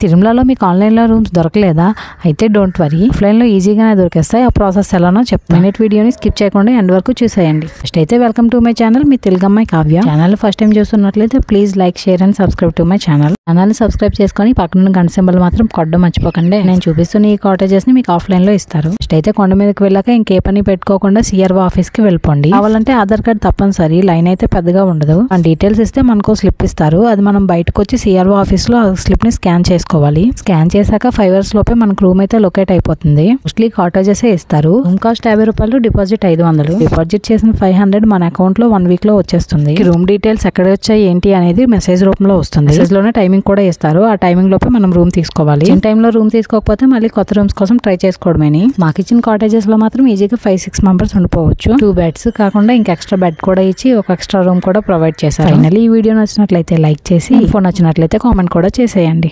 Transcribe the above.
తిరుమలలో మీకు ఆన్లైన్లో రూమ్స్ దొరకలేదా? అయితే డోంట్ వరీ, ఆఫ్లైన్లో ఈజీగానే దొరికేస్తాయి. ఆ ప్రాసెస్ ఎలానో చెప్తాను. మినిట్ వీడియోని స్కిప్ చేయకుండా ఎండ్ వరకు చూసేయండి. ఫస్ట్ అయితే వెల్కమ్ టు మై ఛానల్, మీ తెలుగు అమ్మాయి కావ్య. ఛానల్ ఫస్ట్ టైం చూస్తున్నట్లయితే please like, share and subscribe to my channel. Channel subscribe చేసుకొని పక్కన గంట సింబల్ మాత్రం కొట్టడం మర్చిపోకండి. నేను చూపిస్తున్న ఈ కాటేజెస్ ని మీకు ఆఫ్లైన్లో ఇస్తారు. ఫస్ట్ అయితే కొండ మీదకి వెళ్ళాక ఇంకే పని పెట్టుకోకుండా సిఆర్ఓ ఆఫీస్ కి వెళ్ళిపోండి. కావాలంటే ఆధార్ కార్డ్ తప్పనిసరి, లైన్ అయితే పెద్దగా ఉండదు. మన డీటెయిల్స్ ఇస్తే మనకు స్లిప్ ఇస్తారు. అది మనం బయటకు వచ్చి సిఆర్ఓ ఆఫీస్ లో స్లిప్ ని స్కాన్ చేసుకోవాలి. స్కాన్ చేశాక 5 hours లోపే మనకు రూమ్ అయితే లొకేట్ అయిపోతుంది. మోస్ట్లీ కాటేజెస్ ఇస్తారు. రూమ్ కాస్ట్ 50 రూపాయలు, డిపాజిట్ 500. డిపాజిట్ చేసిన 500 మన అకౌంట్ లో 1 week లో వచ్చేస్తుంది. రూమ్ డీటెయిల్స్ ఎక్కడ వచ్చాయి ఏంటి అనేది మెసేజ్ రూపంలో వస్తుంది. మెసేజ్ లోనే టైమింగ్ కూడా ఇస్తారు. ఆ టైమింగ్ లోపే మనం రూమ్ తీసుకోవాలి. ఈ టైంలో రూమ్ తీసుకోకపోతే మళ్ళీ కొత్త రూమ్స్ కోసం ట్రై చేసుకోవడమేని. మాకు ఇచ్చిన కాటేజెస్ లో మాత్రం ఈజీగా 5-6 మెంబర్స్ ఉండిపోవచ్చు. 2 beds కాకుండా ఇంకా ఎక్స్ట్రా బెడ్ కూడా ఇచ్చి ఒక ఎక్స్ట్రా రూమ్ కూడా ప్రొవైడ్ చేశారు. ఫైనల్లీ ఈ వీడియో నచ్చినట్లయితే లైక్ చేసి, ఇన్ఫో నచ్చినట్లయితే కామెంట్ కూడా చేసేయండి.